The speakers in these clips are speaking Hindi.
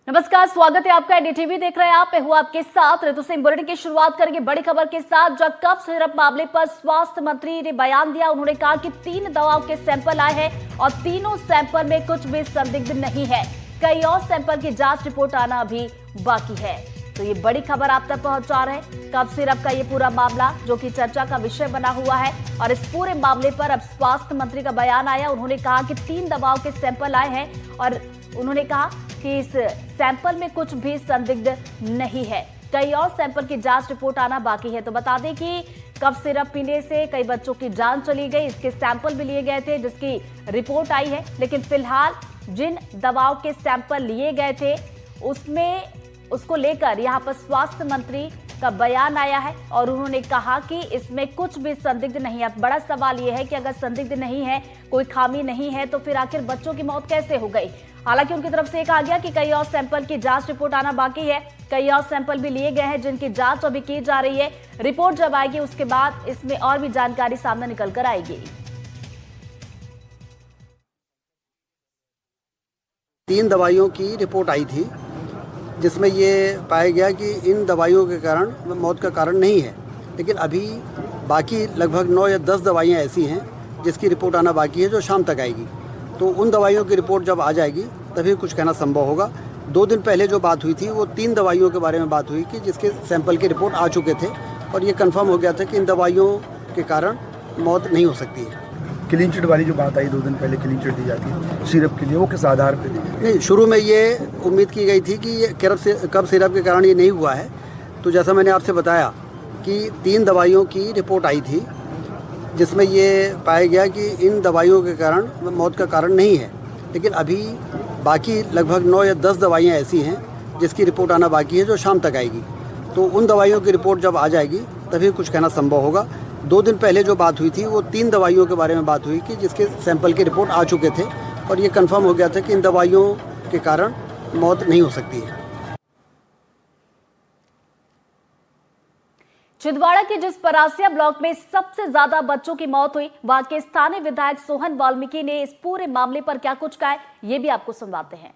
नमस्कार, स्वागत है आपका। एनडीटीवी देख रहे हैं आप। मैं हूं आपके साथ ऋतु सिंह। बुलेटिन की शुरुआत करेंगे बड़ी खबर के साथ। जब कफ सिरप मामले पर स्वास्थ्य मंत्री ने बयान दिया, उन्होंने कहा कि 3 दवाओं के सैंपल आए हैं और तीनों सैंपल में कुछ भी संदिग्ध नहीं है। कई और सैंपल की जांच रिपोर्ट आना अभी बाकी है। तो ये बड़ी खबर आप तक पहुंचा रहे हैं। कफ सिरप का ये पूरा मामला जो कि चर्चा का विषय बना हुआ है, और इस पूरे मामले पर अब स्वास्थ्य मंत्री का बयान आया। उन्होंने कहा कि 3 दवाओं के सैंपल आए हैं और उन्होंने कहा कि इस सैंपल में कुछ भी संदिग्ध नहीं है। कई और सैंपल की जांच रिपोर्ट आना बाकी है। तो बता दें कि कफ सिरप पीने से कई बच्चों की जान चली गई, इसके सैंपल भी लिए गए थे जिसकी रिपोर्ट आई है। लेकिन फिलहाल जिन दवाओं के सैंपल लिए गए थे उसको लेकर यहाँ पर स्वास्थ्य मंत्री का बयान आया है और उन्होंने कहा कि इसमें कुछ भी संदिग्ध नहीं है। अब बड़ा सवाल यह है कि अगर संदिग्ध नहीं है, कोई खामी नहीं है, तो फिर आखिर बच्चों की मौत कैसे हो गई। हालांकि उनकी तरफ से कहा गया कि कई और सैंपल की जांच रिपोर्ट आना बाकी है। कई और सैंपल भी लिए गए हैं जिनकी जांच अभी की जा रही है। रिपोर्ट जब आएगी उसके बाद इसमें और भी जानकारी सामने निकल कर आएगी। 3 दवाइयों की रिपोर्ट आई थी जिसमें ये पाया गया कि इन दवाइयों के कारण मौत का कारण नहीं है। लेकिन अभी बाकी लगभग 9 या 10 दवाइयाँ ऐसी हैं जिसकी रिपोर्ट आना बाकी है, जो शाम तक आएगी। तो उन दवाइयों की रिपोर्ट जब आ जाएगी तभी कुछ कहना संभव होगा। 2 दिन पहले जो बात हुई थी वो 3 दवाइयों के बारे में बात हुई कि जिसके सैंपल की रिपोर्ट आ चुके थे और ये कंफर्म हो गया था कि इन दवाइयों के कारण मौत नहीं हो सकती है। क्लीन चिट वाली जो बात आई 2 दिन पहले, क्लीन चिट दी जाती है सिरप के लिए, वो किस आधार पे दी? नहीं, शुरू में ये उम्मीद की गई थी कि ये कफ सिरप के कारण ये नहीं हुआ है। तो जैसा मैंने आपसे बताया कि 3 दवाइयों की रिपोर्ट आई थी जिसमें ये पाया गया कि इन दवाइयों के कारण मौत का कारण नहीं है। लेकिन अभी बाकी लगभग 9 या 10 दवाइयाँ ऐसी हैं जिसकी रिपोर्ट आना बाकी है, जो शाम तक आएगी। तो उन दवाइयों की रिपोर्ट जब आ जाएगी तभी कुछ कहना संभव होगा। 2 दिन पहले जो बात हुई थी वो 3 दवाइयों के बारे में बात हुई कि जिसके सैंपल की रिपोर्ट आ चुके थे और ये कंफर्म हो गया था कि इन दवाइयों के कारण मौत नहीं हो सकती है। छिंदवाड़ा के जिस परासिया ब्लॉक में सबसे ज्यादा बच्चों की मौत हुई, वहां के स्थानीय विधायक सोहन वाल्मीकि ने इस पूरे मामले पर क्या कुछ कहा है, ये भी आपको सुनवाते हैं।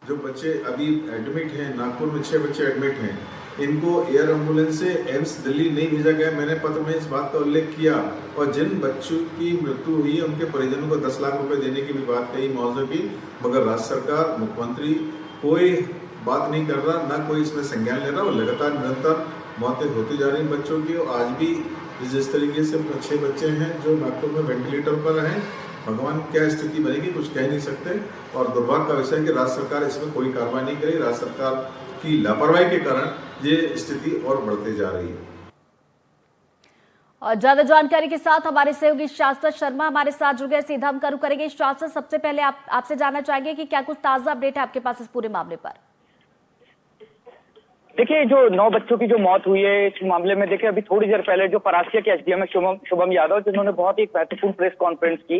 जो बच्चे अभी एडमिट हैं, नागपुर में 6 बच्चे एडमिट हैं, इनको एयर एम्बुलेंस से एम्स दिल्ली नहीं भेजा गया। मैंने पत्र में इस बात का उल्लेख किया और जिन बच्चों की मृत्यु हुई है उनके परिजनों को 10 लाख रुपए देने की भी बात कही मौजूद की, मगर राज्य सरकार, मुख्यमंत्री कोई बात नहीं कर रहा, ना कोई इसमें संज्ञान ले रहा। और लगातार निरंतर मौतें होती जा रही बच्चों की। और आज भी जिस तरीके से 6 बच्चे हैं जो नागपुर में वेंटिलेटर पर हैं, भगवान क्या स्थिति बनेगी कुछ कह नहीं सकते। और दुर्भाग्य का विषय है कि राज्य सरकार इसमें कोई कार्रवाई नहीं करी। राज्य सरकार की लापरवाही के कारण ये स्थिति और बढ़ते जा रही है। और ज्यादा जानकारी के साथ हमारे सहयोगी शास्त्र शर्मा हमारे साथ जुड़ गए। सीधा हम करेंगे। शास्त्र, सबसे पहले आपसे जानना चाहेंगे कि क्या कुछ ताजा अपडेट है आपके पास इस पूरे मामले पर? देखिए, जो 9 बच्चों की जो मौत हुई है इस मामले में, देखिए अभी थोड़ी देर पहले जो परासिया के एसडीएम शुभम यादव, जिन्होंने बहुत ही महत्वपूर्ण प्रेस कॉन्फ्रेंस की।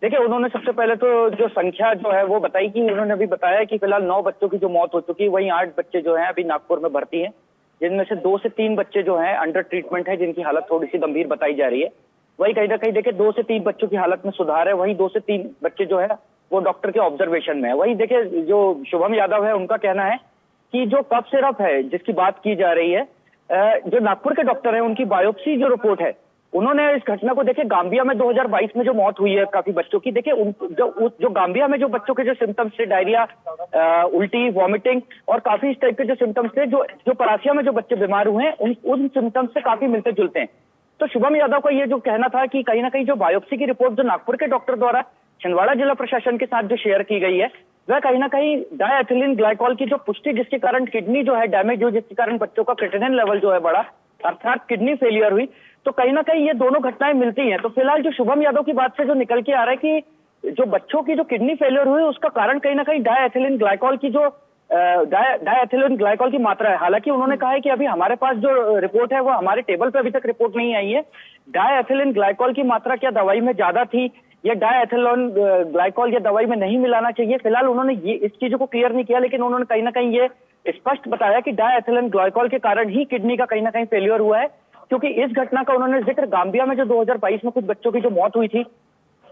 देखिए, उन्होंने सबसे पहले तो जो संख्या जो है वो बताई कि उन्होंने अभी बताया कि फिलहाल 9 बच्चों की जो मौत हो चुकी है, वहीं 8 बच्चे जो हैं अभी नागपुर में भर्ती हैं, जिनमें से 2 से 3 बच्चे जो हैं अंडर ट्रीटमेंट है, जिनकी हालत थोड़ी सी गंभीर बताई जा रही है। वहीं कहीं ना कहीं देखिए 2 से 3 बच्चों की हालत में सुधार है, वहीं 2 से 3 बच्चे जो है वो डॉक्टर के ऑब्जर्वेशन में है। वहीं देखिए जो शुभम यादव है उनका कहना है कि जो कफ सिरप है जिसकी बात की जा रही है, जो नागपुर के डॉक्टर हैं उनकी बायोप्सी जो रिपोर्ट है, उन्होंने इस घटना को देखिए गांबिया में 2022 में जो मौत हुई है काफी बच्चों की, देखिए जो गांबिया में जो बच्चों के जो सिम्टम्स थे, डायरिया, उल्टी, वॉमिटिंग और काफी इस टाइप के जो सिम्टम्स थे, जो परासिया में जो बच्चे बीमार हुए हैं उन सिम्टम्स से काफी मिलते जुलते हैं। तो शुभम यादव का ये जो कहना था कि कहीं ना कहीं जो बायोप्सी की रिपोर्ट जो नागपुर के डॉक्टर द्वारा छिंदवाड़ा जिला प्रशासन के साथ जो शेयर की गई है, वह कहीं ना कहीं डायएथिलीन ग्लाइकॉल की जो पुष्टि जिसके कारण किडनी जो है डैमेज हुई, जिसके कारण बच्चों का क्रिएटिनिन लेवल जो है बढ़ा, अर्थात किडनी फेलियर हुई, तो कहीं ना कहीं ये दोनों घटनाएं मिलती हैं। तो फिलहाल जो शुभम यादव की बात से जो निकल के आ रहा है कि जो बच्चों की जो किडनी फेलियर हुई उसका कारण कहीं ना कहीं डायएथिलीन ग्लाइकॉल की जो डायएथिलीन ग्लाइकॉल की मात्रा है। हालांकि उन्होंने कहा है कि अभी हमारे पास जो रिपोर्ट है वो हमारे टेबल पे अभी तक रिपोर्ट नहीं आई है। डायएथिलीन ग्लाइकॉल की मात्रा क्या दवाई में ज्यादा थी या डायएथिलीन ग्लाइकॉल या दवाई में नहीं मिलाना चाहिए, फिलहाल उन्होंने ये इस चीजों को क्लियर नहीं किया। लेकिन उन्होंने कहीं ना कहीं ये स्पष्ट बताया कि डायएथिलीन ग्लाइकॉल के कारण ही किडनी का कहीं ना कहीं फेलियर हुआ है, क्योंकि इस घटना का उन्होंने जिक्र गांबिया में जो 2022 में कुछ बच्चों की जो मौत हुई थी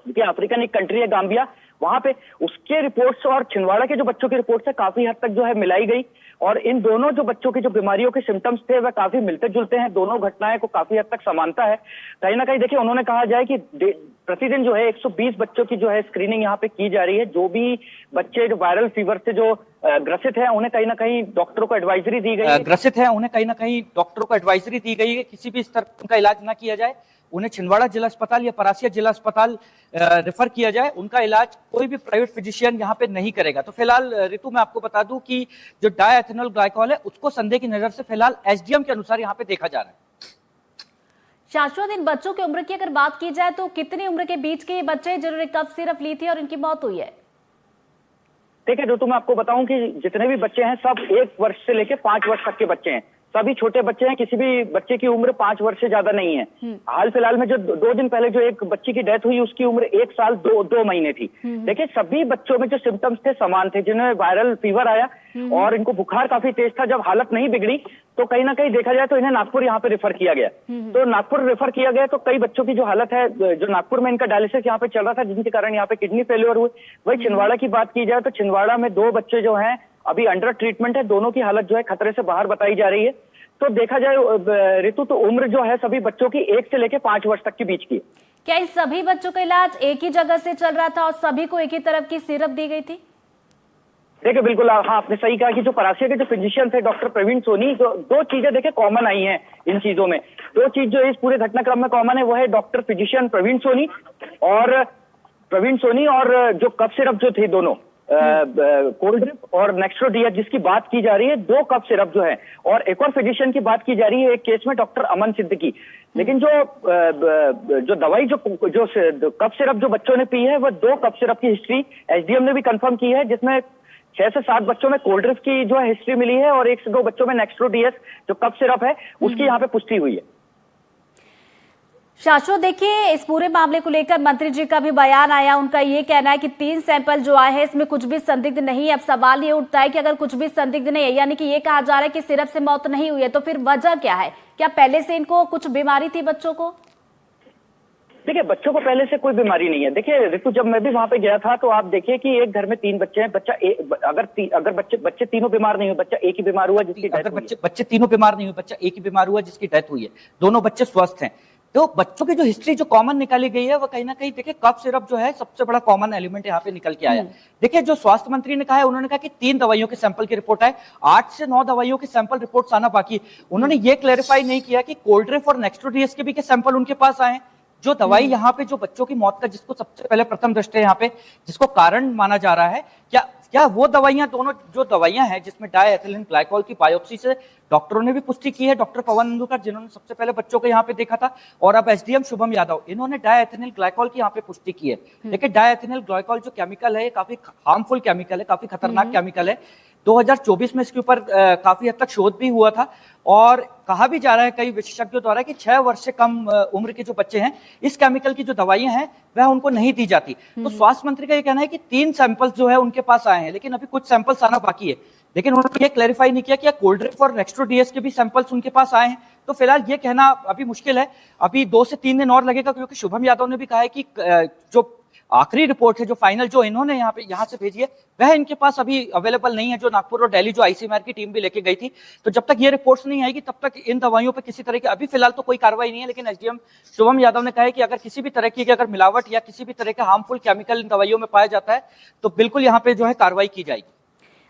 कि अफ्रीकन एक कंट्री है गाम्बिया, वहां पे उसके रिपोर्ट्स और छिंदवाड़ा के जो बच्चों की रिपोर्ट्स है काफी हद तक जो है मिलाई गई, और इन दोनों जो बच्चों की जो बीमारियों के सिम्टम्स थे वह काफी मिलते जुलते हैं, दोनों घटनाएं को काफी हद तक समानता है। कहीं ना कहीं देखिए उन्होंने कहा जाए कि प्रतिदिन जो है 120 बच्चों की जो है स्क्रीनिंग यहाँ पे की जा रही है। जो भी बच्चे जो वायरल फीवर से जो ग्रसित है उन्हें कहीं ना कहीं डॉक्टरों को एडवाइजरी दी गई है, ग्रसित है उन्हें कहीं ना कहीं डॉक्टरों को एडवाइजरी दी गई है किसी भी स्तर का इलाज ना किया जाए, उन्हें छिंदवाड़ा जिला अस्पताल या परासिया जिला अस्पताल रेफर किया जाए, उनका इलाज कोई भी प्राइवेट फिजिशियन यहाँ पे नहीं करेगा। तो फिलहाल ऋतु मैं आपको बता दूं कि जो डायएथेनॉल ग्लाइकोल है उसको संदेह की नजर से फिलहाल एसडीएम के अनुसार यहाँ पे देखा जा रहा है। शाश्वत, इन बच्चों की उम्र की अगर बात की जाए तो कितनी उम्र के बीच के ये बच्चे जिन्होंने कफ सिरप ली थी और इनकी मौत हुई है? देखिए ऋतु मैं आपको बताऊं कि जितने भी बच्चे हैं सब 1 वर्ष से लेकर 5 वर्ष तक के बच्चे हैं, सभी छोटे बच्चे हैं, किसी भी बच्चे की उम्र 5 वर्ष से ज्यादा नहीं है। हाल फिलहाल में जो 2 दिन पहले जो एक बच्ची की डेथ हुई उसकी उम्र 1 साल 2 महीने थी। देखिए सभी बच्चों में जो सिम्टम्स थे समान थे, जिन्हें वायरल फीवर आया और इनको बुखार काफी तेज था। जब हालत नहीं बिगड़ी तो कहीं ना कहीं देखा जाए तो इन्हें नागपुर यहाँ पे रेफर किया गया। तो नागपुर रेफर किया गया तो कई बच्चों की जो हालत है, जो नागपुर में इनका डायलिसिस यहाँ पे चल रहा था जिनके कारण यहाँ पे किडनी फेल्योर हुए। वही छिंदवाड़ा की बात की जाए तो छिंदवाड़ा में 2 बच्चे जो हैं अभी अंडर ट्रीटमेंट है, दोनों की हालत जो है खतरे से बाहर बताई जा रही है। तो देखा जाए ऋतु तो उम्र जो है सभी बच्चों की 1 से लेकर 5 वर्ष तक के बीच की। क्या इन सभी बच्चों का इलाज एक ही जगह से चल रहा था और सभी को एक ही तरफ की सिरप दी गई थी? देखिए बिल्कुल हाँ, आपने सही कहा कि जो परासिया के जो फिजिशियन थे डॉक्टर प्रवीण सोनी, जो 2 चीजें देखिए कॉमन आई हैं इन चीजों में। 2 चीज जो इस पूरे घटनाक्रम में कॉमन है वो है डॉक्टर फिजिशियन प्रवीण सोनी और जो कफ सिरप जो थे दोनों कोल्ड ड्रिप और नेक्स्ट्रोडिया जिसकी बात की जा रही है, 2 कफ सिरप जो है, और एक और फिजिशियन की बात की जा रही है एक केस में डॉक्टर अमन सिद्दीकी। लेकिन जो दवाई जो कफ सिरप जो बच्चों ने पी है वह 2 कफ सिरप की हिस्ट्री एसडीएम ने भी कंफर्म की है, जिसमें 6 से 7 बच्चों में कोल्ड ड्रिप की जो है हिस्ट्री मिली है और 1 से 2 बच्चों में नेक्स्ट्रोडियस जो कफ सिरप है उसकी यहाँ पे पुष्टि हुई है। शाश्वत, देखिए इस पूरे मामले को लेकर मंत्री जी का भी बयान आया, उनका ये कहना है कि 3 सैंपल जो आए हैं इसमें कुछ भी संदिग्ध नहीं है। अब सवाल ये उठता है कि अगर कुछ भी संदिग्ध नहीं है, यानी कि ये कहा जा रहा है कि सिरप से मौत नहीं हुई है, तो फिर वजह क्या है? क्या पहले से इनको कुछ बीमारी थी बच्चों को? देखिए बच्चों को पहले से कोई बीमारी नहीं है। देखिए ऋतु जब मैं भी वहां पे गया था तो आप देखिए कि एक घर में 3 बच्चे हैं, अगर बच्चे तीनों बीमार नहीं हुए, बच्चा एक ही बीमार हुआ जिसकी डेथ हुई है। बच्चे तीनों बीमार नहीं हुए, बच्चा एक ही बीमार हुआ जिसकी डेथ हुई है, दोनों बच्चे स्वस्थ हैं। तो बच्चों की जो हिस्ट्री जो कॉमन निकाली गई है वो कहीं ना कहीं देखिए कफ सिरप जो है सबसे बड़ा कॉमन एलिमेंट यहाँ पे निकल के आया। देखिए जो स्वास्थ्य मंत्री ने कहा है, उन्होंने कहा कि 3 दवाइयों के सैंपल की रिपोर्ट आए, 8 से 9 दवाइयों के सैंपल रिपोर्ट्स आना बाकी। उन्होंने ये क्लैरिफाई नहीं किया कि कोल्ड ड्रिप और नेक्स्ट्रोडियस के भी के सैंपल उनके पास आए। जो दवाई यहाँ पे जो बच्चों की मौत का जिसको सबसे पहले प्रथम दृष्टया यहाँ पे जिसको कारण माना जा रहा है, क्या वो दवाइयां दोनों जो दवाइयां हैं जिसमें डायएथिलीन ग्लाइकोल की बायोप्सी से डॉक्टरों ने भी पुष्टि की है, डॉक्टर पवन नंदुकर जिन्होंने सबसे पहले बच्चों को यहाँ पे देखा था, और अब एसडीएम शुभम यादव, इन्होंने डायएथिलीन ग्लाइकोल की यहाँ पे पुष्टि की है। देखिए डायएथिलीन ग्लाइकोल जो केमिकल है ये काफी हार्मफुल केमिकल है, काफी खतरनाक केमिकल है। 2024 में इसके ऊपर काफी हद तक शोध भी हुआ था और कहा भी जा रहा है कई विशेषज्ञों द्वारा कि 6 वर्ष से कम उम्र के जो बच्चे हैं इस केमिकल की जो दवाइयां हैं वह उनको नहीं दी जाती। तो स्वास्थ्य मंत्री का ये कहना है कि 3 सैंपल्स जो है उनके पास आए हैं, लेकिन अभी कुछ सैंपल्स आना बाकी है। लेकिन उन्होंने ये क्लैरिफाई नहीं किया कि कोल्ड ड्रिप और नेक्स्ट्रोडियस के भी सैंपल्स उनके पास आए हैं। तो फिलहाल ये कहना अभी मुश्किल है, अभी 2 से 3 दिन और लगेगा, क्योंकि शुभम यादव ने भी कहा है कि जो आखिरी रिपोर्ट है जो फाइनल जो इन्होंने यहाँ से भेजी है वह इनके पास अभी अवेलेबल नहीं है, जो नागपुर और दिल्ली जो आईसीएमआर की टीम भी लेके गई थी। तो जब तक ये रिपोर्ट्स नहीं आएगी तब तक इन दवाइयों पे किसी तरह की अभी फिलहाल तो कोई कार्रवाई नहीं है। लेकिन एसडीएम शुभम यादव ने कहा है कि अगर किसी भी तरह की अगर मिलावट या किसी भी तरह का हार्मफुल केमिकल इन दवाइयों में पाया जाता है तो बिल्कुल यहाँ पे जो है कार्रवाई की जाएगी।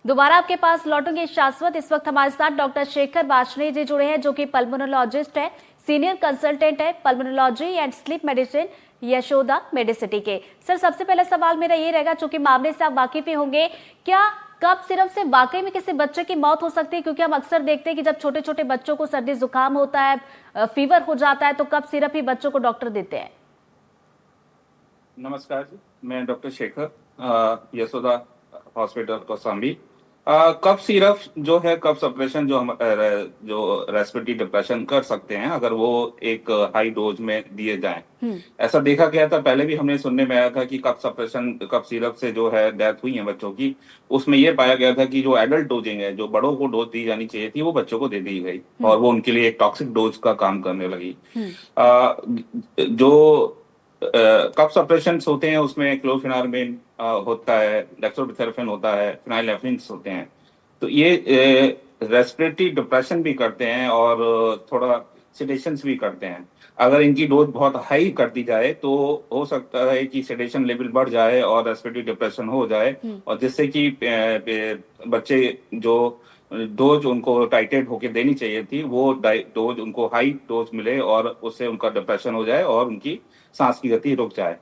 दोबारा आपके पास लौटूंगे शाश्वत। इस वक्त हमारे साथ डॉक्टर शेखर बाशने जी जुड़े हैं, जो कि पल्मोनोलॉजिस्ट है, सीनियर कंसल्टेंट है pulmonology and sleep medicine Yashoda Medicity के। सर सबसे पहला सवाल मेरा ये रहेगा, चूंकि मामले से आप वाकिफ ही होंगे, क्या कफ सिरप से वाकई में किसी बच्चे की मौत हो सकती है? क्योंकि हम अक्सर देखते हैं कि जब छोटे छोटे बच्चों को सर्दी जुकाम होता है, फीवर हो जाता है, तो कफ सिरप ही बच्चों को डॉक्टर देते हैं। नमस्कार जी, मैं doctor Shekhar Yashoda hospital Kaushambi. Cough syrup जो है कफ सप्रेशन जो हम जो रेस्पिरेटरी डिप्रेशन कर सकते हैं अगर वो एक हाई डोज में दिए जाएं। ऐसा देखा गया था, पहले भी हमने सुनने में आया था कि कफ सप्रेशन कफ सिरप से जो है डेथ हुई है बच्चों की, उसमें ये पाया गया था कि जो एडल्ट डोजिंग है जो बड़ों को डोज दी जानी चाहिए थी वो बच्चों को दे दी गई और वो उनके लिए एक टॉक्सिक डोज का काम करने लगी। जो कफ सप्रेशन होते हैं, उसमें क्लोफेनार्मिन होता है, डेक्सट्रोमेथोर्फिन होता है, फिनाइलएल्फिन होते हैं। तो ये रेस्पिरेटरी डिप्रेशन भी करते हैं और थोड़ा सेडेशंस भी करते हैं। अगर इनकी डोज बहुत हाई कर दी जाए तो हो सकता है कि सेडेशन लेवल बढ़ जाए और रेस्पिरेटरी डिप्रेशन हो जाए, और जिससे कि बच्चे जो डोज उनको टाइटेड होके देनी चाहिए थी वो डोज उनको हाई डोज मिले और उससे उनका डिप्रेशन हो जाए और उनकी सांस की गति रुक जाए।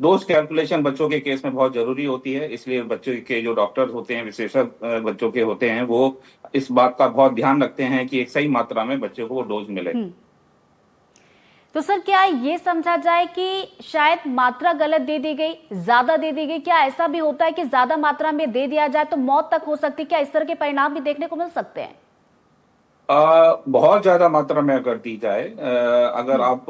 डोज कैलकुलेशन बच्चों के केस में बहुत जरूरी होती है, इसलिए बच्चों के जो डॉक्टर होते हैं, विशेषज्ञ बच्चों के होते हैं, वो इस बात का बहुत ध्यान रखते हैं कि एक सही मात्रा में बच्चे को वो डोज मिले। तो सर क्या ये समझा जाए कि शायद मात्रा गलत दे दी गई, ज्यादा दे दी गई? क्या ऐसा भी होता है कि ज्यादा मात्रा में दे दिया जाए तो मौत तक हो सकती है? क्या इस तरह के परिणाम भी देखने को मिल सकते हैं? बहुत ज्यादा मात्रा में अगर दी जाए, अगर आप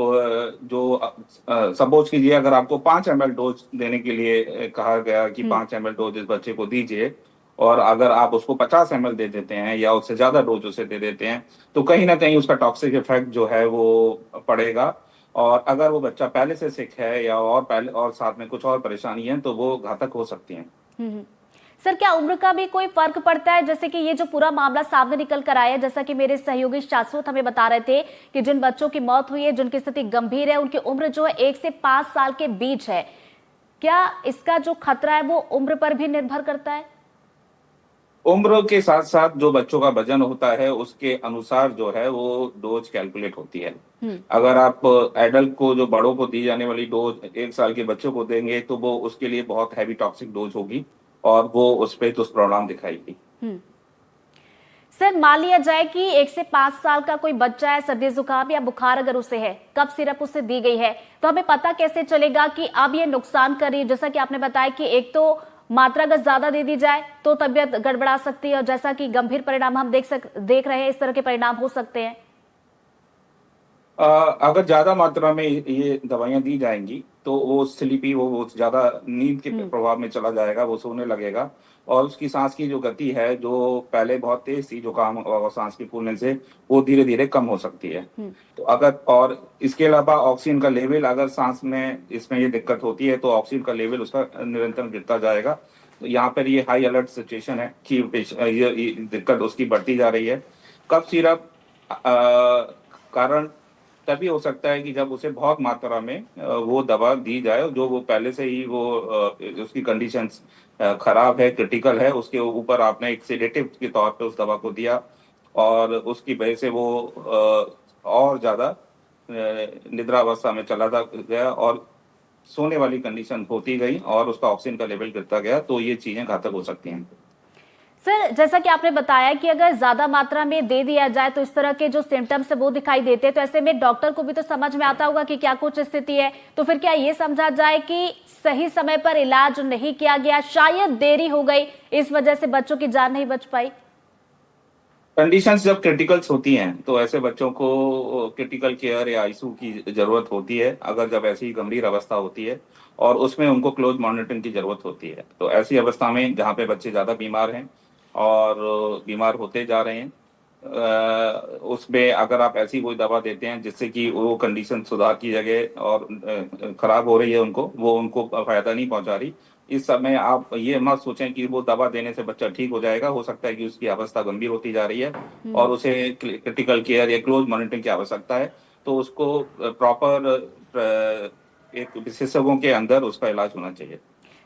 सपोज कीजिए अगर आपको 5 ml डोज देने के लिए कहा गया कि 5 ml डोज इस बच्चे को दीजिए, और अगर आप उसको 50 ml दे देते हैं या उससे ज्यादा डोज उसे दे देते हैं, तो कहीं ना कहीं उसका टॉक्सिक इफेक्ट जो है वो पड़ेगा। और अगर वो बच्चा पहले से सिक है या और पहले और साथ में कुछ और परेशानी है तो वो घातक हो सकती है। सर क्या उम्र का भी कोई फर्क पड़ता है? जैसे कि ये जो पूरा मामला सामने निकल कर आया है, जैसा कि मेरे सहयोगी शाश्वत हमें बता रहे थे कि जिन बच्चों की मौत हुई है, जिनकी स्थिति गंभीर है, उनकी उम्र जो है 1 से 5 साल के बीच है। क्या इसका जो खतरा है वो उम्र पर भी निर्भर करता है? उम्र के साथ साथ जो बच्चों का वजन होता है उसके अनुसार जो है वो डोज कैलकुलेट होती है। अगर आप एडल्ट को, जो बड़ों को दी जाने वाली डोज 1 साल के बच्चों को देंगे तो वो उसके लिए बहुत हैवी टॉक्सिक डोज होगी और वो उस पर दुष्परिणाम दिखाएगी। सर मान लिया जाए कि 1 से 5 साल का कोई बच्चा है, सर्दी जुकाम या बुखार अगर उसे है, कफ सिरप उसे दी गई है, तो हमें पता कैसे चलेगा कि अब ये नुकसान कर रही है? जैसा कि आपने बताया कि एक तो मात्रा अगर ज्यादा दे दी जाए तो तबीयत गड़बड़ा सकती है, और जैसा कि गंभीर परिणाम हम देख रहे हैं, इस तरह के परिणाम हो सकते हैं। अगर ज्यादा मात्रा में ये दवाइयां दी जाएंगी तो वो स्लीपी, वो ज्यादा नींद के प्रभाव में चला जाएगा, वो सोने लगेगा और उसकी सांस की जो गति है, जो पहले बहुत तेज थी जुकाम और सांस के फूलने से, वो धीरे धीरे कम हो सकती है। तो अगर, और इसके अलावा ऑक्सीजन का लेवल, अगर सांस में इसमें ये दिक्कत होती है तो ऑक्सीजन का लेवल उसका निरंतर गिरता जाएगा। तो यहाँ पर ये हाई अलर्ट सिचुएशन है कि ये दिक्कत उसकी बढ़ती जा रही है। कफ सिरप कारण तभी हो सकता है कि जब उसे बहुत मात्रा में वो दवा दी जाए, जो वो पहले से ही वो उसकी कंडीशंस खराब है, क्रिटिकल है, उसके ऊपर आपने एक सेडेटिव के तौर पे उस दवा को दिया और उसकी वजह से वो और ज्यादा निद्रावस्था में चला गया और सोने वाली कंडीशन होती गई और उसका ऑक्सीजन का लेवल गिरता गया, तो ये चीजें घातक हो सकती हैं। सर जैसा कि आपने बताया कि अगर ज्यादा मात्रा में दे दिया जाए तो इस तरह के जो सिम्टम्स है वो दिखाई देते हैं, तो ऐसे में डॉक्टर को भी तो समझ में आता होगा कि क्या कुछ स्थिति है। तो फिर क्या ये समझा जाए कि सही समय पर इलाज नहीं किया गया, शायद देरी हो गई, इस वजह से बच्चों की जान नहीं बच पाई? कंडीशंस जब क्रिटिकल्स होती हैं तो ऐसे बच्चों को क्रिटिकल केयर या आईसीयू की जरूरत होती है। अगर जब ऐसी गंभीर अवस्था होती है और उसमें उनको क्लोज मॉनिटरिंग की जरूरत होती है, तो ऐसी अवस्था में जहाँ पे बच्चे ज्यादा बीमार हैं और बीमार होते जा रहे हैं, उसमें अगर आप ऐसी कोई दवा देते हैं जिससे कि वो कंडीशन सुधार की जगह और खराब हो रही है, वो उनको फायदा नहीं पहुंचा रही, इस समय आप ये मत सोचें कि वो दवा देने से बच्चा ठीक हो जाएगा। हो सकता है कि उसकी अवस्था गंभीर होती जा रही है और उसे क्रिटिकल केयर या क्लोज मॉनिटरिंग की आवश्यकता है, तो उसको प्रॉपर एक विशेषज्ञों के अंदर उसका इलाज होना चाहिए।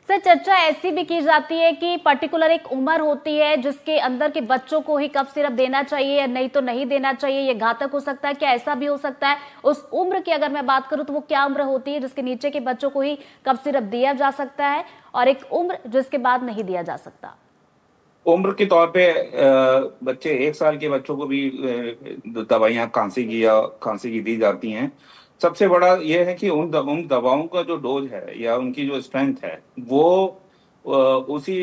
सर चर्चा ऐसी भी की जाती है कि पर्टिकुलर एक उम्र होती है जिसके अंदर के बच्चों को ही कफ सिरप देना चाहिए या नहीं तो नहीं देना चाहिए, ये घातक हो सकता है। क्या ऐसा भी हो सकता है? उस उम्र की अगर मैं बात करूं तो वो क्या उम्र होती है जिसके नीचे के बच्चों को ही कफ सिरप दिया जा सकता है, और एक उम्र जिसके बाद नहीं दिया जा सकता? उम्र के तौर पे बच्चे 1 साल के बच्चों को भी दवाइयाँ खांसी की दी जाती हैं। सबसे बड़ा ये है कि उन दवाओं का जो डोज है या उनकी जो स्ट्रेंथ है वो उसी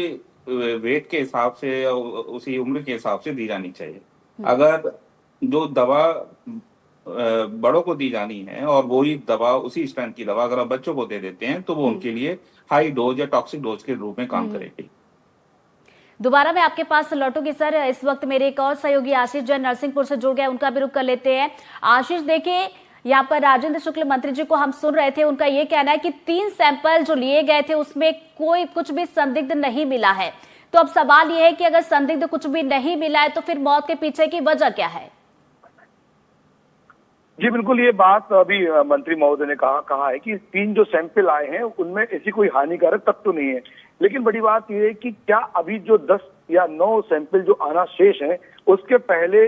वेट के हिसाब से या उसी उम्र के हिसाब से दी जानी चाहिए। अगर जो दवा बड़ों को दी जानी है और वही दवा, उसी स्ट्रेंथ की दवा अगर आप बच्चों को दे देते हैं तो वो उनके लिए हाई डोज या टॉक्सिक डोज के रूप में काम करेगी। दोबारा मैं आपके पास लौटूंगी सर। इस वक्त मेरे एक और सहयोगी आशीष जैन नरसिंहपुर से जुड़ गए, उनका भी रुख कर लेते हैं। आशीष, देखिए यहाँ पर राजेंद्र शुक्ल मंत्री जी को हम सुन रहे थे, उनका ये कहना है कि 3 सैंपल जो लिए गए थे उसमें कोई कुछ भी संदिग्ध नहीं मिला है। तो अब सवाल ये है कि अगर संदिग्ध कुछ भी नहीं मिला है तो फिर मौत के पीछे की वजह क्या है? जी बिल्कुल, ये बात अभी मंत्री महोदय ने कहा है कि 3 जो सैंपल आए हैं उनमें ऐसी कोई हानिकारक तत्व तो नहीं है। लेकिन बड़ी बात यह है कि क्या अभी जो 10 या 9 सैंपल जो आना शेष हैं उसके पहले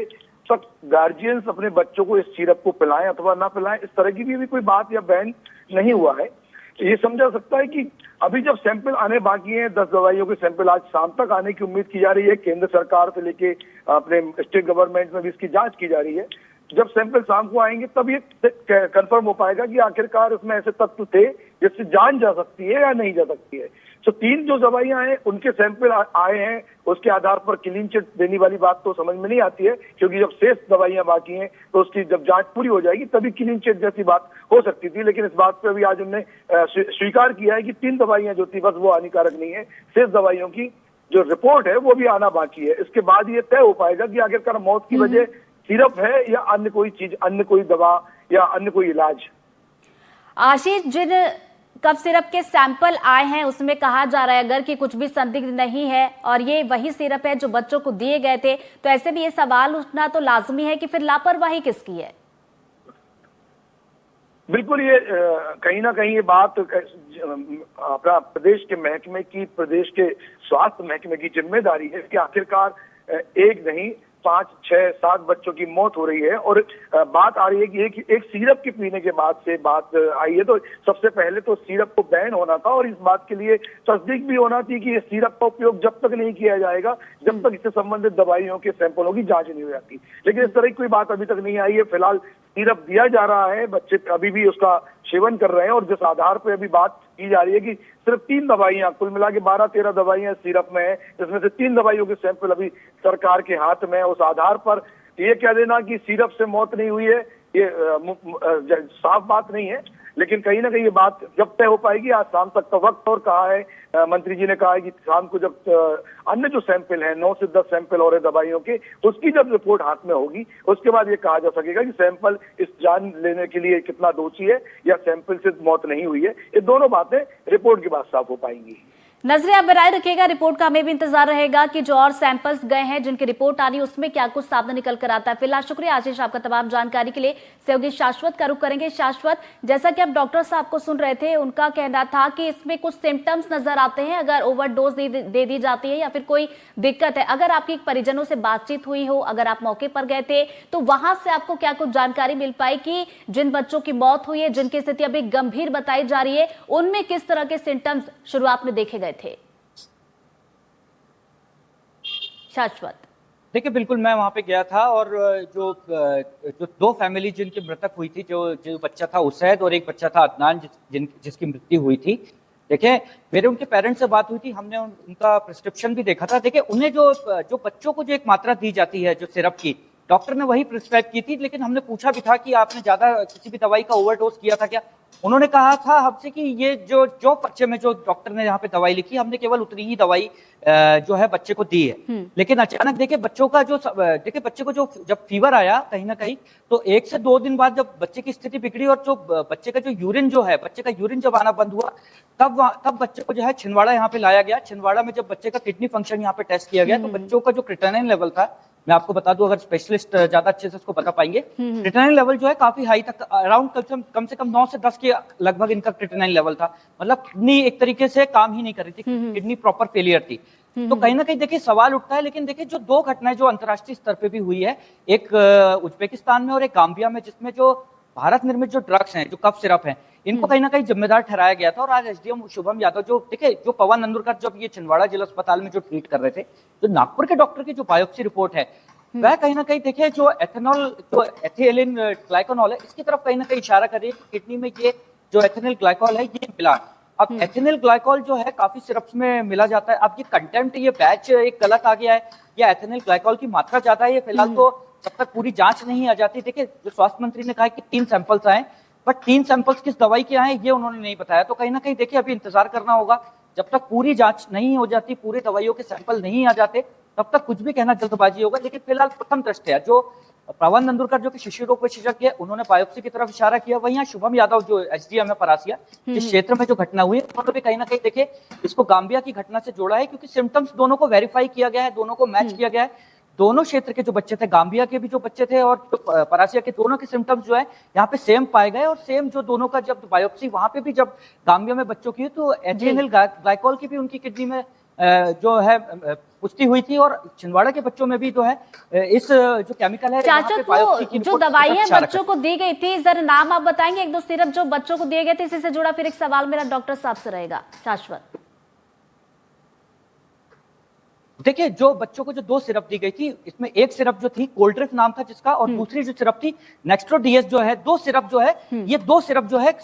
तक गार्जियंस अपने बच्चों को इस सिरप को पिलाएं अथवा ना पिलाएं, इस तरह की भी कोई बात या बैन नहीं हुआ है। ये समझा सकता है कि अभी जब सैंपल आने बाकी हैं, 10 दवाइयों के सैंपल आज शाम तक आने की उम्मीद की जा रही है। केंद्र सरकार से लेके अपने स्टेट गवर्नमेंट में भी इसकी जांच की जा रही है। जब सैंपल शाम को आएंगे तब ये कंफर्म हो पाएगा कि आखिरकार उसमें ऐसे तत्व थे जिससे जान जा सकती है या नहीं जा सकती है। तो 3 जो दवाइयां हैं उनके सैंपल आए हैं, उसके आधार पर क्लीन चिट देने वाली बात तो समझ में नहीं आती है, क्योंकि जब शेष दवाइयां बाकी हैं तो उसकी जब जांच पूरी हो जाएगी तभी क्लीन चिट जैसी बात हो सकती थी। लेकिन इस बात पर भी आज उन्होंने स्वीकार किया है कि 3 दवाइयां जो थी बस वो हानिकारक नहीं है। शेष दवाइयों की जो रिपोर्ट है वो भी आना बाकी है। इसके बाद ये तय हो पाएगा कि आखिरकार मौत की वजह सिरप है या अन्य कोई चीज, अन्य कोई दवा या अन्य कोई इलाज। आशीष, जिन कफ सिरप के सैंपल आए हैं उसमें कहा जा रहा है अगर कि कुछ भी संदिग्ध नहीं है और ये वही सिरप है जो बच्चों को दिए गए थे, तो ऐसे भी ये सवाल उठना तो लाजमी है कि फिर लापरवाही किसकी है? बिल्कुल, ये कहीं ना कहीं ये बात अपना प्रदेश के महकमे की, प्रदेश के स्वास्थ्य महकमे की जिम्मेदारी है कि आखिरकार एक नहीं 5, 6, 7 बच्चों की मौत हो रही है। और बात आ रही है कि एक सिरप के पीने के बाद से बात आई है। तो सबसे पहले तो सिरप को बैन होना था और इस बात के लिए तस्दीक भी होना थी कि इस सिरप का उपयोग जब तक नहीं किया जाएगा जब तक इससे संबंधित दवाइयों के सैंपलों की जांच नहीं हो जाती। लेकिन इस तरह की कोई बात अभी तक नहीं आई है। फिलहाल सिरप दिया जा रहा है, बच्चे अभी भी उसका सेवन कर रहे हैं और जिस आधार पर अभी बात की जा रही है कि सिर्फ 3 दवाइयां, कुल मिला के 12-13 दवाइयां सिरप में है, जिसमें से 3 दवाइयों के सैंपल अभी सरकार के हाथ में है। उस आधार पर ये कह देना कि सिरप से मौत नहीं हुई है, ये साफ बात नहीं है। लेकिन कहीं ना कहीं ये बात जब तय हो पाएगी, आज शाम तक का वक्त और कहा है मंत्री जी ने, कहा है कि शाम को जब अन्य जो सैंपल है 9 से 10 सैंपल और दवाइयों के, उसकी जब रिपोर्ट हाथ में होगी उसके बाद ये कहा जा सकेगा कि सैंपल इस जान लेने के लिए कितना दोषी है या सैंपल से मौत नहीं हुई है। ये दोनों बातें रिपोर्ट के बाद साफ हो पाएंगी। नजरे आप बनाए रखिएगा, रिपोर्ट का हमें भी इंतजार रहेगा कि जो और सैंपल्स गए हैं जिनकी रिपोर्ट आ रही है उसमें क्या कुछ सामने निकल कर आता है। फिलहाल शुक्रिया आशीष आपका तमाम जानकारी के लिए। सहयोगी शाश्वत का रुख करेंगे। शाश्वत, जैसा कि आप डॉक्टर साहब को सुन रहे थे, उनका कहना था कि इसमें कुछ सिम्टम्स नजर आते हैं अगर ओवरडोज दे दी जाती है या फिर कोई दिक्कत है। अगर आपकी परिजनों से बातचीत हुई हो, अगर आप मौके पर गए थे, तो वहां से आपको क्या कुछ जानकारी मिल पाई कि जिन बच्चों की मौत हुई है, जिनकी स्थिति अभी गंभीर बताई जा रही है, उनमें किस तरह के सिम्टम्स शुरुआत में देखे गए थे? शाश्वत, देखिए बिल्कुल, मैं वहाँ पे गया था और जो 2 फैमिली जिनकी मृतक हुई थी, जो बच्चा था उसैद और एक बच्चा था अदनान जिसकी मृत्यु हुई थी। देखिए मेरे उनके पेरेंट्स से बात हुई थी, हमने उनका प्रिस्क्रिप्शन भी देखा था। देखिए उन्हें जो बच्चों को जो एक मात्रा दी जाती है जो सिरप की, डॉक्टर ने वही प्रिस्क्राइब की थी। लेकिन हमने पूछा भी था कि आपने ज्यादा किसी भी दवाई का ओवरडोज किया था क्या? उन्होंने कहा था हमसे कि ये जो बच्चे में जो डॉक्टर ने यहाँ पे दवाई लिखी, हमने केवल उतनी ही दवाई जो है बच्चे को दी है। लेकिन अचानक देखिए बच्चों का बच्चे को जो जब फीवर आया कहीं ना कहीं, तो 1 से 2 दिन बाद जब बच्चे की स्थिति बिगड़ी और जो बच्चे का जो यूरिन जो है, बच्चे का यूरिन जब आना बंद हुआ, तब बच्चे को जो है छिंदवाड़ा यहाँ पे लाया गया। छिंदवाड़ा में जब बच्चे का किडनी फंक्शन यहाँ पे टेस्ट किया गया, तो बच्चों का जो क्रिएटिनिन लेवल था, मैं आपको बता दूं, अगर स्पेशलिस्ट ज्यादा अच्छे से उसको बता पाएंगे, क्रिएटिनिन लेवल जो है काफी हाई तक, अराउंड कम से कम 9 से 10 के लगभग इनका क्रिएटिनिन लेवल था। मतलब किडनी एक तरीके से काम ही नहीं कर रही थी, किडनी प्रॉपर फेलियर थी। तो कहीं ना कहीं देखिए सवाल उठता है। लेकिन देखिए जो 2 घटनाएं जो अंतर्राष्ट्रीय स्तर पे भी हुई है, एक उज्बेकिस्तान में और एक गाम्बिया में, जिसमें जो भारत निर्मित जो ड्रग्स हैं, जो कफ सिरप हैं, इनको कहीं ना कहीं जिम्मेदार ठहराया गया था। और आज एसडीएम शुभम यादव जो पवन नंदुरकर जब ये छिंदवाड़ा जिला अस्पताल में जो ट्रीट कर रहे थे, जो नागपुर के डॉक्टर की जो बायोप्सी रिपोर्ट है, वह कहीं ना कहीं देखिए जो एथिलीन ग्लाइकोनॉल है, इसकी तरफ कहीं ना कहीं इशारा कर रही है कि किडनी में ये जो एथिलीन ग्लाइकोल है ये मिला। अब एथिलीन ग्लाइकोल जो है काफी सिरप्स में मिला जाता है। अब ये कंटेंट, ये बैच एक गलत आ गया है या एथिलीन ग्लाइकोल की मात्रा ज्यादा है, ये फिलहाल तो जब तक पूरी जांच नहीं आ जाती। देखिए जो स्वास्थ्य मंत्री ने कहा कि 3 सैंपल्स आए, बट 3 सैंपल्स किस दवाई के आए ये उन्होंने नहीं बताया। तो कहीं ना कहीं देखिए अभी इंतजार करना होगा, जब तक पूरी जांच नहीं हो जाती, पूरे दवाइयों के सैंपल नहीं आ जाते, तब तक कुछ भी कहना जल्दबाजी होगा। लेकिन फिलहाल प्रथम दृष्टया जो पवन नंदुरकर जो कि शिशु रोग विशेषज्ञ है, उन्होंने बायोप्सी की तरफ इशारा किया। वहीं यहाँ शुभम यादव जो एसडीएम है परासिया, जिस क्षेत्र में जो घटना हुई है, उन्होंने भी कहीं ना कहीं देखे इसको गांबिया की घटना से जोड़ा है, क्योंकि सिम्टम्स दोनों को वेरीफाई किया गया है, दोनों को मैच किया गया है। दोनों क्षेत्र के जो बच्चे थे, गांबिया के भी जो बच्चे थे और परासिया के, दोनों के सिम्टम्स जो है यहाँ पे सेम पाए गए। और सेम जो दोनों का जब बायोप्सी वहां पे भी जब गांबिया में बच्चों की, तो एथिलीन ग्लाइकोल की भी उनकी किडनी में जो है पुष्टि हुई थी। और छिंदवाड़ा के बच्चों में भी जो है इस जो केमिकल है, चाचा तो जो दवाइयां बच्चों को दी गई थी, जरा नाम आप बताएंगे एक दो सिरप जो बच्चों को दिए गए थे। इसी से जुड़ा फिर एक सवाल मेरा डॉक्टर साहब से रहेगा, शाश्वत। देखिए, जो बच्चों को जो 2 सिरप दी गई थी, इसमें एक सिरप जो थी कोल्ड्रिफ नाम था जिसका, और दूसरी जो सिरप थी नेक्स्ट्रो डीएस जो है। 2 सिरप जो है, ये 2 सिरप जो है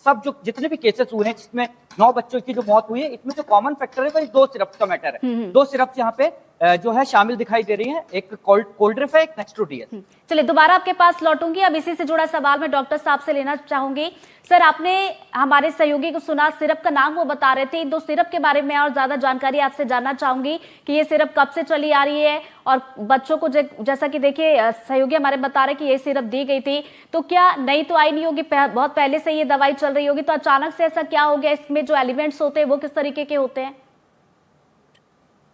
सब जो जितने भी केसेस हुए हैं जिसमें 9 बच्चों की जो मौत हुई है, इसमें जो कॉमन फैक्टर है वही 2 सिरप का मैटर है। 2 सिरप यहाँ पे जो है शामिल दिखाई दे रही है, एक कोल्ड्रिफ है, एक नेक्स्ट्रो डीएस। चलिए दोबारा आपके पास लौटूंगी। अब इसी से जुड़ा सवाल मैं डॉक्टर साहब से लेना चाहूंगी। सर, आपने हमारे सहयोगी को सुना, सिरप का नाम वो बता रहे थे। इन 2 सिरप के बारे में और ज्यादा जानकारी आपसे जानना चाहूंगी कि ये सिरप कब से चली आ रही है, और बच्चों को जैसा कि देखिए सहयोगी हमारे बता रहे कि ये सिरप दी गई थी, तो क्या नई तो आई नहीं होगी, बहुत पहले से ये दवाई चल रही होगी, तो अचानक से ऐसा क्या हो गया? इसमें जो एलिमेंट्स होते हैं वो किस तरीके के होते हैं?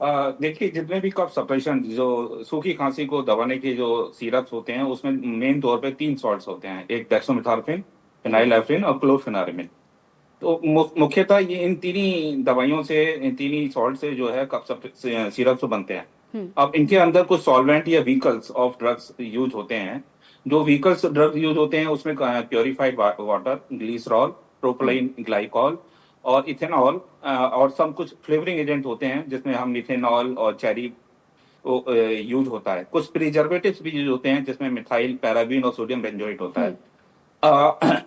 देखिए, जितने भी कफ सप्रेशन, जो सूखी खांसी को दबाने के जो सिरप्स होते हैं, उसमें मेन तौर पे 3 सॉल्ट्स होते हैं, एक डेक्सोमेथार्फिन, फेनाइलएफ्रिन और क्लोरफेनारिमिन। तो मुख्यतः ये इन तीन दवाइयों से, इन तीन सॉल्ट से जो है कफ सिरप्स बनते हैं। अब इनके अंदर कुछ सॉल्वेंट या व्हीकल्स ऑफ ड्रग्स यूज होते हैं। जो व्हीकल्स ड्रग्स यूज होते हैं उसमें purified water, glycerol, propylene glycol और इथेनॉल, और सब कुछ फ्लेवरिंग एजेंट होते हैं जिसमें हम मिथेनॉल और चेरी यूज होता है। कुछ प्रिजर्वेटिव्स भी यूज होते हैं जिसमें मिथाइल पैराबीन और सोडियम बेंजोएट होता है।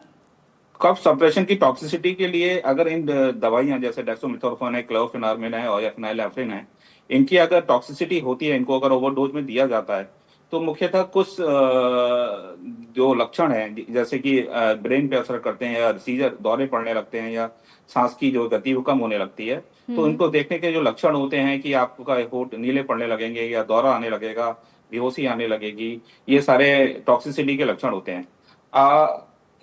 कफ सप्रेशन की टॉक्सिसिटी के लिए अगर इन दवाइयां जैसे डेक्सोमेथोर्फन है, क्लोरफेनार्मिन है और फेनाइलएफ्रिन है, इनकी अगर टॉक्सिसिटी होती है, इनको अगर ओवरडोज में दिया जाता है, तो मुख्यतः कुछ जो लक्षण हैं, जैसे कि ब्रेन पे असर करते हैं, या सीजर, दौरे पड़ने लगते हैं, या सांस की जो गति वो कम होने लगती है, तो इनको देखने के जो लक्षण होते हैं कि आपका होंठ नीले पड़ने लगेंगे, या दौरा आने लगेगा, बेहोशी आने लगेगी, ये सारे टॉक्सिसिटी के लक्षण होते हैं।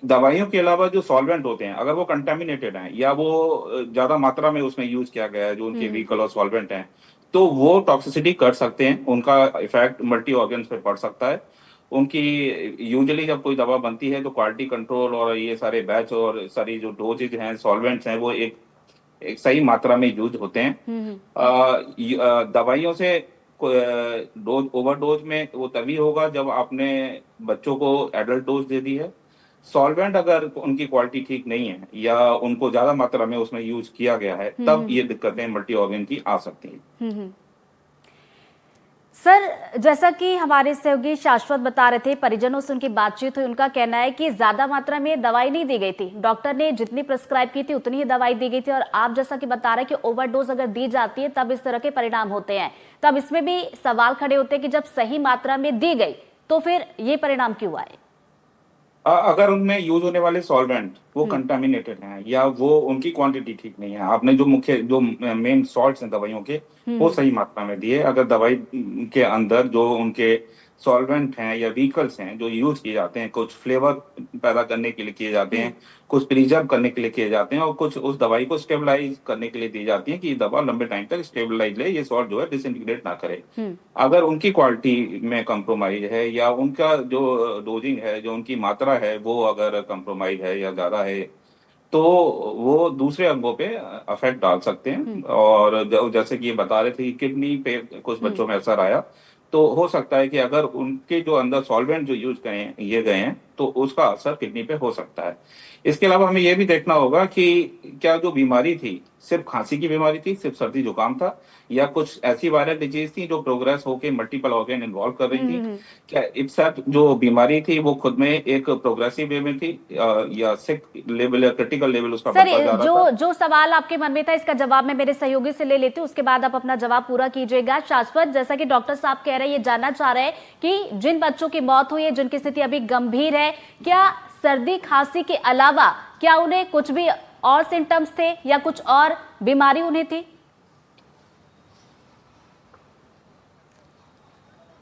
दवाइयों के अलावा जो सॉल्वेंट होते हैं, अगर वो कंटेमिनेटेड हैं या वो ज्यादा मात्रा में उसमें यूज किया गया है, जो उनके व्हीकल और सॉल्वेंट हैं, तो वो टॉक्सिसिटी कर सकते हैं, उनका इफेक्ट मल्टी ऑर्गन्स पे पड़ सकता है। उनकी यूजुअली जब कोई दवा बनती है तो क्वालिटी कंट्रोल और ये सारे बैच और सारी जो डोजेज हैं, सॉल्वेंट्स हैं, वो एक सही मात्रा में यूज होते हैं। दवाइयों से डोज, ओवरडोज में वो तभी होगा जब आपने बच्चों को एडल्ट डोज दे दी है। सॉल्वेंट अगर उनकी क्वालिटी ठीक नहीं है या उनको ज्यादा मात्रा में उसमें यूज किया गया है, तब ये दिक्कतें मल्टी ऑर्गन की आ सकती हैं। सर, जैसा कि हमारे सहयोगी शाश्वत बता रहे थे, परिजनों से उनकी बातचीत हुई, उनका कहना है कि ज्यादा मात्रा में दवाई नहीं दी गई थी, डॉक्टर ने जितनी प्रिस्क्राइब की थी उतनी ही दवाई दी गई थी, और आप जैसा कि बता रहे हैं कि ओवरडोज अगर दी जाती है तब इस तरह के परिणाम होते हैं। तब इसमें भी सवाल खड़े होते हैं कि जब सही मात्रा में दी गई तो फिर ये परिणाम क्यों आए? अगर उनमें यूज होने वाले सॉल्वेंट वो कंटामिनेटेड हैं, या वो उनकी क्वांटिटी ठीक नहीं है, आपने जो मेन सॉल्ट्स हैं दवाइयों के, वो सही मात्रा में दिए, अगर दवाई के अंदर जो उनके सॉल्वेंट हैं या व्हीकल्स हैं जो यूज किए जाते हैं, कुछ फ्लेवर पैदा करने के लिए किए जाते हैं, कुछ प्रिजर्व करने के लिए किए जाते हैं, और कुछ उस दवाई को स्टेबलाइज करने के लिए दी जाती है कि ये दवा लंबे टाइम तक स्टेबलाइज ले, ये सॉल्ट जो है डिसइंटीग्रेट ना करे। अगर उनकी क्वालिटी में कंप्रोमाइज है, या उनका जो डोजिंग है, जो उनकी मात्रा है, वो अगर कंप्रोमाइज है या ज्यादा है, तो वो दूसरे अंगों पे अफेक्ट डाल सकते हैं। और जैसे कि ये बता रहे थे कि किडनी पे कुछ बच्चों में असर आया, तो हो सकता है कि अगर उनके जो अंदर सॉल्वेंट जो यूज किए गए हैं, तो उसका असर किडनी पे हो सकता है। इसके अलावा हमें यह भी देखना होगा कि क्या जो बीमारी थी सिर्फ खांसी की बीमारी थी, सिर्फ सर्दी जुकाम था, या कुछ ऐसी वायरल डिजीज थी जो प्रोग्रेस होके मल्टीपल ऑर्गन इन्वॉल्व कर रही थी। क्या इट्सेल्फ जो बीमारी थी वो खुद में एक प्रोग्रेसिव वे में थी, या सिक लेवल या क्रिटिकल लेवल उसका बढ़ता जा रहा था? जो सवाल आपके मन में था, इसका जवाब मैं मेरे सहयोगी से ले लेती हूँ, उसके बाद आप अपना जवाब पूरा कीजिएगा। शाश्वत, जैसा कि डॉक्टर साहब कह रहे हैं, ये जानना चाह रहे हैं कि जिन बच्चों की मौत हुई है, जिनकी स्थिति अभी गंभीर है, क्या सर्दी खांसी के अलावा क्या उन्हें कुछ भी और सिम्टम्स थे या कुछ और बीमारी उन्हें थी?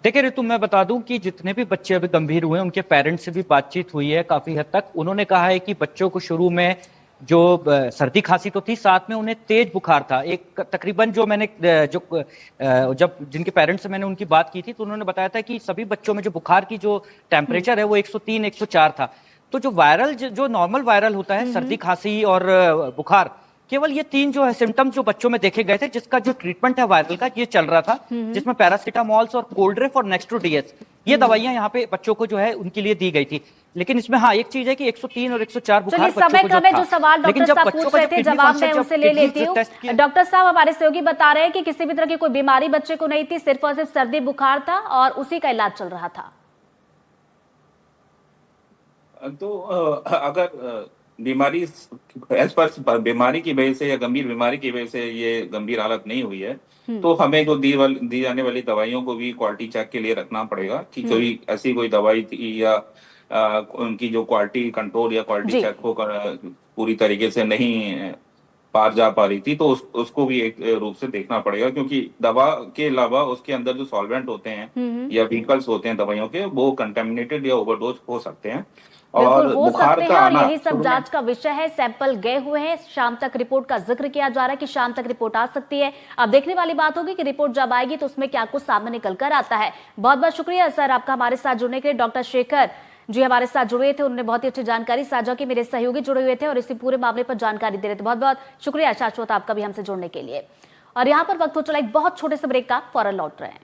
देखिए ऋतु, मैं बता दूं कि जितने भी बच्चे अभी गंभीर हुए हैं उनके पेरेंट्स से भी बातचीत हुई है काफी हद तक। उन्होंने कहा है कि बच्चों को शुरू में जो सर्दी खांसी तो थी, साथ में उन्हें तेज बुखार था। एक तकरीबन जो मैंने जब जिनके पेरेंट्स से मैंने उनकी बात की थी तो उन्होंने बताया था कि सभी बच्चों में जो बुखार की जो टेम्परेचर है वो 103 104 था। तो जो वायरल जो नॉर्मल वायरल होता है, सर्दी खांसी और बुखार, केवल ये 3 जो है सिम्टम्स जो बच्चों में देखे गए थे, जिसका जो ट्रीटमेंट है वायरल का ये चल रहा था, जिसमें पैरासीटामोल्स और कोल्ड्रेफ और नेक्स्टोडीएस ये दवाइयां यहाँ पे बच्चों को जो है उनके लिए दी गई थी। लेकिन इसमें हाँ एक चीज है कि 103 और 104 बुखार बच्चों को जो था। जो सवाल डॉक्टर साहब पूछ रहे थे जवाब मैं उनसे ले लेती हूँ। डॉक्टर साहब, हमारे सहयोगी बता रहे हैं कि किसी भी तरह की कोई बीमारी बच्चे को नहीं थी, सिर्फ और सिर्फ सर्दी बुखार था और उसी का इलाज चल रहा था। तो अगर बीमारी एज पर बीमारी की वजह से या गंभीर बीमारी की वजह से ये गंभीर हालत नहीं हुई है, तो हमें जो दी जाने वाली दवाइयों को भी क्वालिटी चेक के लिए रखना पड़ेगा कि कोई ऐसी कोई दवाई थी या उनकी जो क्वालिटी कंट्रोल या क्वालिटी चेक को पूरी तरीके से नहीं पार जा पा रही थी, तो उसको भी एक रूप से देखना पड़ेगा, क्योंकि दवा के अलावा उसके अंदर जो सॉल्वेंट होते हैं या व्हीकल्स होते हैं दवाइयों के, वो कंटेमिनेटेड या ओवरडोज हो सकते हैं और हो बुखार सकते का हैं, और आना यही सब जांच का विषय है। सैंपल गए हुए हैं, शाम तक रिपोर्ट का जिक्र किया जा रहा है कि शाम तक रिपोर्ट आ सकती है। अब देखने वाली बात होगी कि रिपोर्ट जब आएगी तो उसमें क्या कुछ सामने निकल कर आता है। बहुत बहुत शुक्रिया सर आपका हमारे साथ जुड़ने के लिए। डॉक्टर शेखर जी हमारे साथ जुड़े थे, उन्होंने बहुत ही अच्छी जानकारी साझा की। मेरे सहयोगी जुड़े हुए थे और इसी पूरे मामले पर जानकारी दे रहे थे। बहुत बहुत शुक्रिया शाश्वत आपका भी हमसे जुड़ने के लिए। और यहाँ पर वक्त हो चला एक बहुत छोटे से ब्रेक का, फौरन लौट रहे हैं।